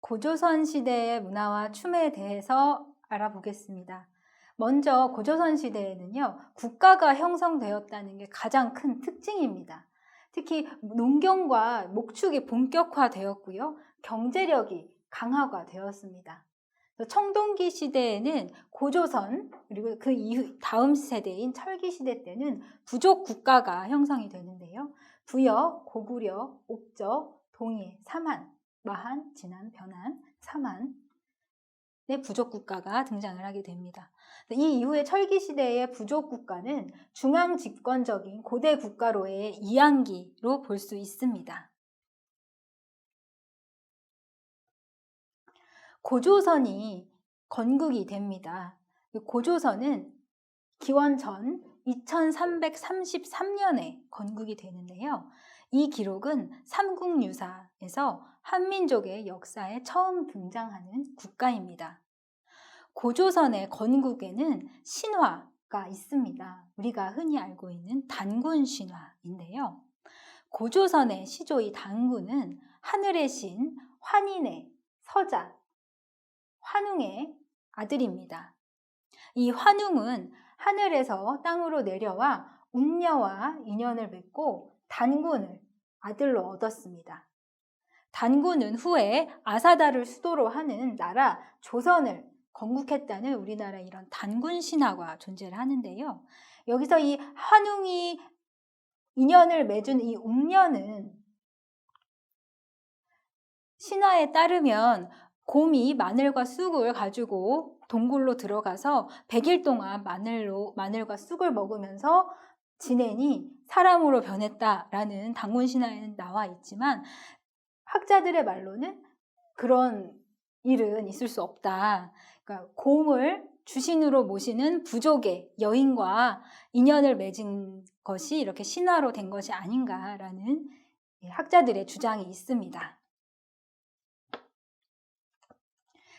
고조선 시대의 문화와 춤에 대해서 알아보겠습니다. 먼저 고조선 시대에는요, 국가가 형성되었다는 게 가장 큰 특징입니다. 특히 농경과 목축이 본격화되었고요, 경제력이 강화가 되었습니다. 청동기 시대에는 고조선, 그리고 그 이후 다음 세대인 철기 시대 때는 부족 국가가 형성이 되는데요. 부여, 고구려, 옥저, 동해, 삼한, 마한, 진안, 변한, 삼한의 부족 국가가 등장을 하게 됩니다. 이 이후에 철기 시대의 부족 국가는 중앙 집권적인 고대 국가로의 이항기로 볼 수 있습니다. 고조선이 건국이 됩니다. 고조선은 기원 전 2333년에 건국이 되는데요. 이 기록은 삼국유사에서 한민족의 역사에 처음 등장하는 국가입니다. 고조선의 건국에는 신화가 있습니다. 우리가 흔히 알고 있는 단군 신화인데요. 고조선의 시조 이 단군은 하늘의 신 환인의 서자 환웅의 아들입니다. 이 환웅은 하늘에서 땅으로 내려와 웅녀와 인연을 맺고 단군을 아들로 얻었습니다. 단군은 후에 아사다를 수도로 하는 나라 조선을 건국했다는 우리나라 이런 단군 신화가 존재를 하는데요. 여기서 이 환웅이 인연을 맺은 이 웅녀는 신화에 따르면 곰이 마늘과 쑥을 가지고 동굴로 들어가서 100일 동안 마늘과 쑥을 먹으면서 지내니 사람으로 변했다라는 단군 신화에는 나와 있지만 학자들의 말로는 그런 일은 있을 수 없다. 그러니까 곰을 주신으로 모시는 부족의 여인과 인연을 맺은 것이 이렇게 신화로 된 것이 아닌가라는 학자들의 주장이 있습니다.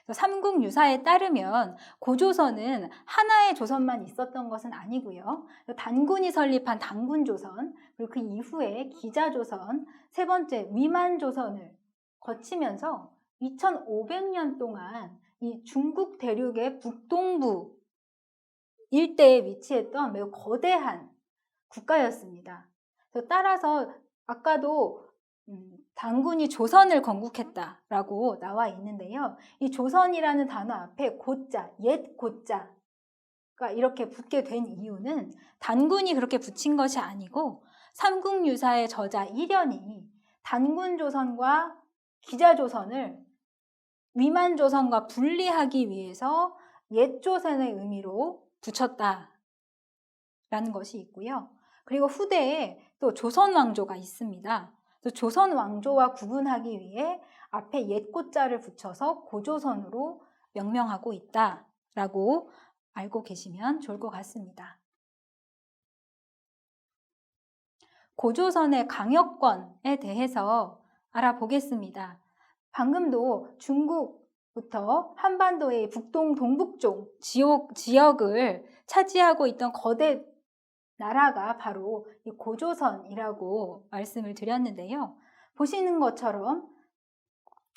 삼국유사에 따르면 고조선은 하나의 조선만 있었던 것은 아니고요. 단군이 설립한 단군조선, 그리고 그 이후에 기자조선, 세 번째 위만조선을 거치면서 2500년 동안 이 중국 대륙의 북동부 일대에 위치했던 매우 거대한 국가였습니다. 따라서 아까도 단군이 조선을 건국했다라고 나와 있는데요. 이 조선이라는 단어 앞에 고자, 옛 고자가 이렇게 붙게 된 이유는 단군이 그렇게 붙인 것이 아니고 삼국유사의 저자 이련이 단군조선과 기자조선을 위만조선과 분리하기 위해서 옛조선의 의미로 붙였다라는 것이 있고요. 그리고 후대에 또 조선왕조가 있습니다. 조선 왕조와 구분하기 위해 앞에 옛고자를 붙여서 고조선으로 명명하고 있다라고 알고 계시면 좋을 것 같습니다. 고조선의 강역권에 대해서 알아보겠습니다. 방금도 중국부터 한반도의 북동 동북쪽 지역을 차지하고 있던 거대 나라가 바로 이 고조선이라고 말씀을 드렸는데요. 보시는 것처럼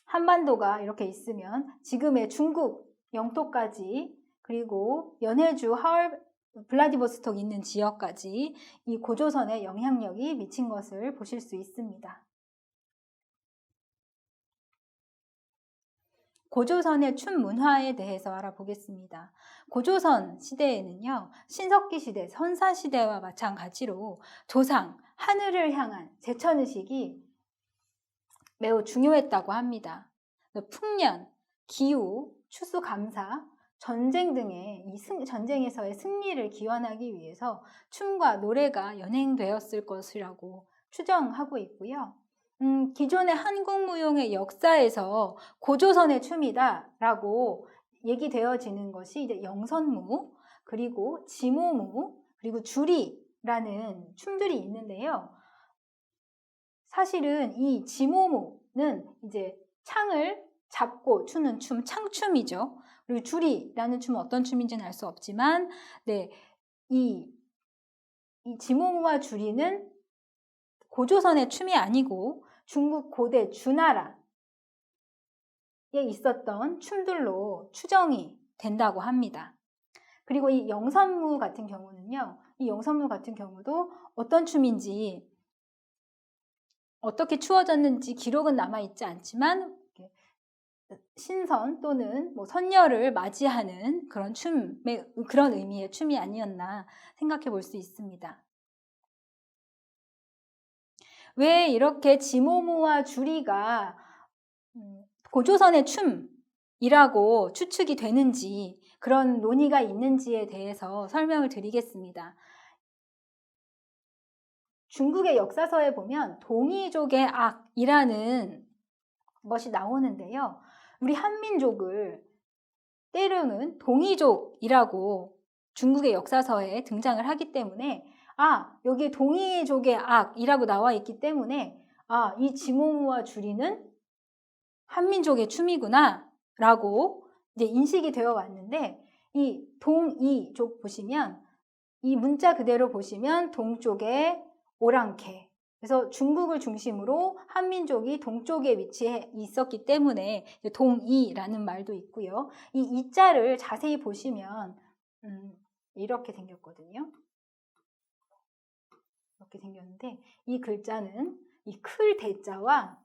한반도가 이렇게 있으면 지금의 중국 영토까지 그리고 연해주, 블라디보스톡 있는 지역까지 이 고조선의 영향력이 미친 것을 보실 수 있습니다. 고조선의 춤 문화에 대해서 알아보겠습니다. 고조선 시대에는요, 신석기 시대, 선사 시대와 마찬가지로 조상, 하늘을 향한 제천의식이 매우 중요했다고 합니다. 풍년, 기후, 추수감사, 전쟁 등의 전쟁에서의 승리를 기원하기 위해서 춤과 노래가 연행되었을 것이라고 추정하고 있고요. 기존의 한국무용의 역사에서 고조선의 춤이다라고 얘기되어지는 것이 이제 영선무, 그리고 지모무, 그리고 주리라는 춤들이 있는데요. 사실은 이 지모무는 이제 창을 잡고 추는 춤, 창춤이죠. 그리고 주리라는 춤은 어떤 춤인지는 알 수 없지만, 네, 이 지모무와 주리는 고조선의 춤이 아니고 중국 고대 주나라 있었던 춤들로 추정이 된다고 합니다. 그리고 이 영선무 같은 경우는요, 이 영선무 같은 경우도 어떤 춤인지, 어떻게 추어졌는지 기록은 남아있지 않지만 신선 또는 뭐 선녀를 맞이하는 그런 춤의 그런 의미의 춤이 아니었나 생각해 볼 수 있습니다. 왜 이렇게 지모무와 주리가 고조선의 춤이라고 추측이 되는지, 그런 논의가 있는지에 대해서 설명을 드리겠습니다. 중국의 역사서에 보면 동이족의 악이라는 것이 나오는데요. 우리 한민족을 때로는 동이족이라고 중국의 역사서에 등장을 하기 때문에 여기에 동이족의 악이라고 나와 있기 때문에 이 지모무와 주리는 한민족의 춤이구나 라고 이제 인식이 되어 왔는데, 이 동이족 보시면 이 문자 그대로 보시면 동쪽에 오랑캐, 그래서 중국을 중심으로 한민족이 동쪽에 위치해 있었기 때문에 동이라는 말도 있고요. 이 이자를 자세히 보시면 이렇게 생겼거든요. 이렇게 생겼는데 이 글자는 이 클 대자와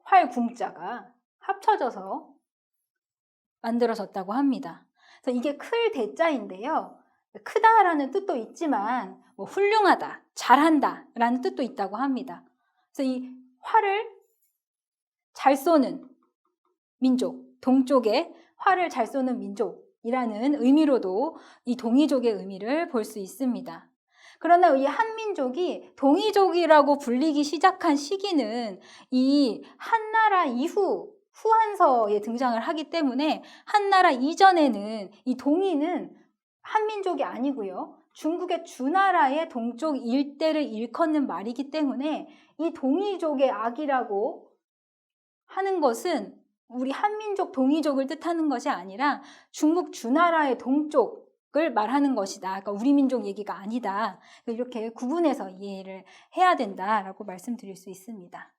활 궁자가 합쳐져서 만들어졌다고 합니다. 그래서 이게 클 대자인데요. 크다라는 뜻도 있지만 뭐 훌륭하다, 잘한다 라는 뜻도 있다고 합니다. 그래서 이 활을 잘 쏘는 민족, 동쪽에 활을 잘 쏘는 민족이라는 의미로도 이 동이족의 의미를 볼 수 있습니다. 그러나 이 한민족이 동이족이라고 불리기 시작한 시기는 이 한나라 이후 후한서에 등장을 하기 때문에 한나라 이전에는 이 동이는 한민족이 아니고요. 중국의 주나라의 동쪽 일대를 일컫는 말이기 때문에 이 동이족의 악이라고 하는 것은 우리 한민족 동이족을 뜻하는 것이 아니라 중국 주나라의 동쪽을 말하는 것이다. 그러니까 우리 민족 얘기가 아니다. 이렇게 구분해서 이해를 해야 된다라고 말씀드릴 수 있습니다.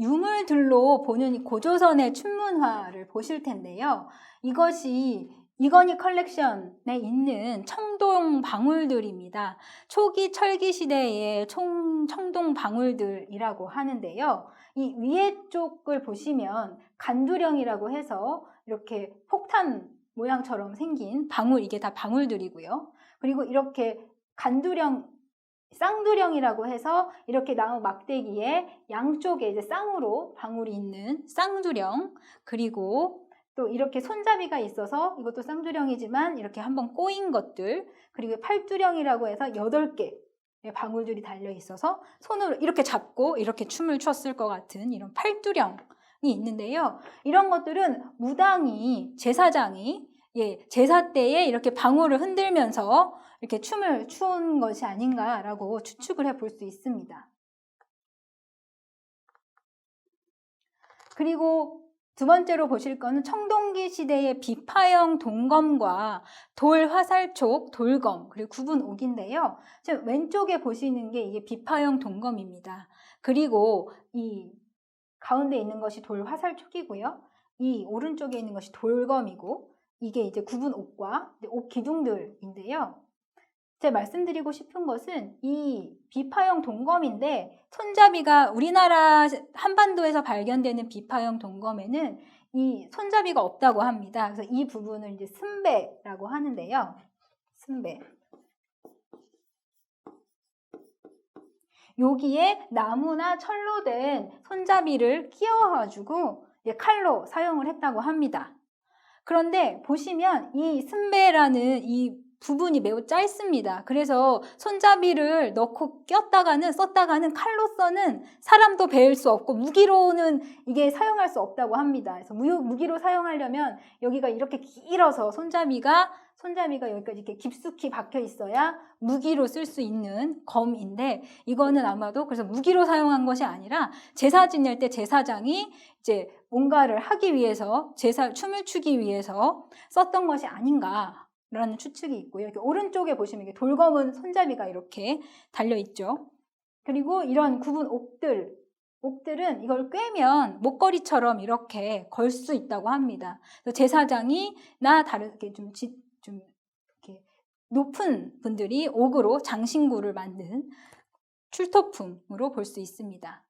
유물들로 보는 이 고조선의 춤문화를 보실 텐데요. 이것이 이건희 컬렉션에 있는 청동 방울들입니다. 초기 철기 시대의 청동 방울들이라고 하는데요. 이 위에 쪽을 보시면 간두령이라고 해서 이렇게 폭탄 모양처럼 생긴 방울, 이게 다 방울들이고요. 그리고 이렇게 간두령, 쌍두령이라고 해서 이렇게 나무 막대기에 양쪽에 이제 쌍으로 방울이 있는 쌍두령, 그리고 또 이렇게 손잡이가 있어서 이것도 쌍두령이지만 이렇게 한번 꼬인 것들, 그리고 팔두령이라고 해서 8개 방울들이 달려 있어서 손으로 이렇게 잡고 이렇게 춤을 췄을 것 같은 이런 팔두령이 있는데요. 이런 것들은 무당이, 제사장이 제사 때에 이렇게 방울을 흔들면서 이렇게 춤을 추는 것이 아닌가라고 추측을 해볼 수 있습니다. 그리고 두 번째로 보실 거는 청동기 시대의 비파형 동검과 돌 화살촉 돌검, 그리고 구분 옥인데요. 지금 왼쪽에 보시는 게 이게 비파형 동검입니다. 그리고 이 가운데 있는 것이 돌 화살촉이고요. 이 오른쪽에 있는 것이 돌검이고, 이게 이제 구분 옥과 옥 기둥들인데요. 제가 말씀드리고 싶은 것은 이 비파형 동검인데, 손잡이가 우리나라 한반도에서 발견되는 비파형 동검에는 이 손잡이가 없다고 합니다. 그래서 이 부분을 이제 승배라고 하는데요. 승배. 여기에 나무나 철로 된 손잡이를 끼워가지고 칼로 사용을 했다고 합니다. 그런데 보시면 이 승배라는 이 부분이 매우 짧습니다. 그래서 손잡이를 넣고 꼈다가는 썼다가는 칼로서는 사람도 베일 수 없고 무기로는 이게 사용할 수 없다고 합니다. 그래서 무기로 사용하려면 여기가 이렇게 길어서 손잡이가 여기까지 이렇게 깊숙이 박혀 있어야 무기로 쓸 수 있는 검인데, 이거는 아마도 그래서 무기로 사용한 것이 아니라 제사 지낼 때 제사장이 이제 뭔가를 하기 위해서 춤을 추기 위해서 썼던 것이 아닌가라는 추측이 있고요. 이렇게 오른쪽에 보시면 이게 돌검은 손잡이가 이렇게 달려 있죠. 그리고 이런 구분 옥들, 옥들은 이걸 꿰면 목걸이처럼 이렇게 걸 수 있다고 합니다. 그래서 제사장이 다르게 좀 이렇게 높은 분들이 옥으로 장신구를 만든 출토품으로 볼 수 있습니다.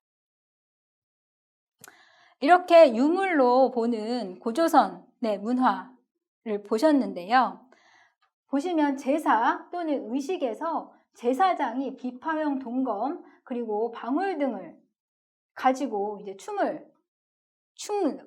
이렇게 유물로 보는 고조선의 문화를 보셨는데요. 보시면 제사 또는 의식에서 제사장이 비파형 동검 그리고 방울 등을 가지고 이제 춤을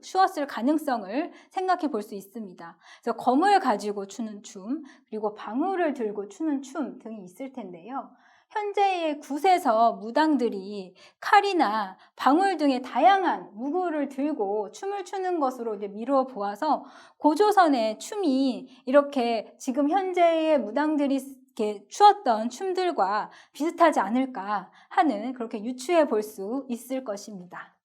추었을 가능성을 생각해 볼 수 있습니다. 그래서 검을 가지고 추는 춤, 그리고 방울을 들고 추는 춤 등이 있을 텐데요. 현재의 굿에서 무당들이 칼이나 방울 등의 다양한 무구를 들고 춤을 추는 것으로 이제 미루어 보아서 고조선의 춤이 이렇게 지금 현재의 무당들이 이렇게 추었던 춤들과 비슷하지 않을까 하는 그렇게 유추해 볼 수 있을 것입니다.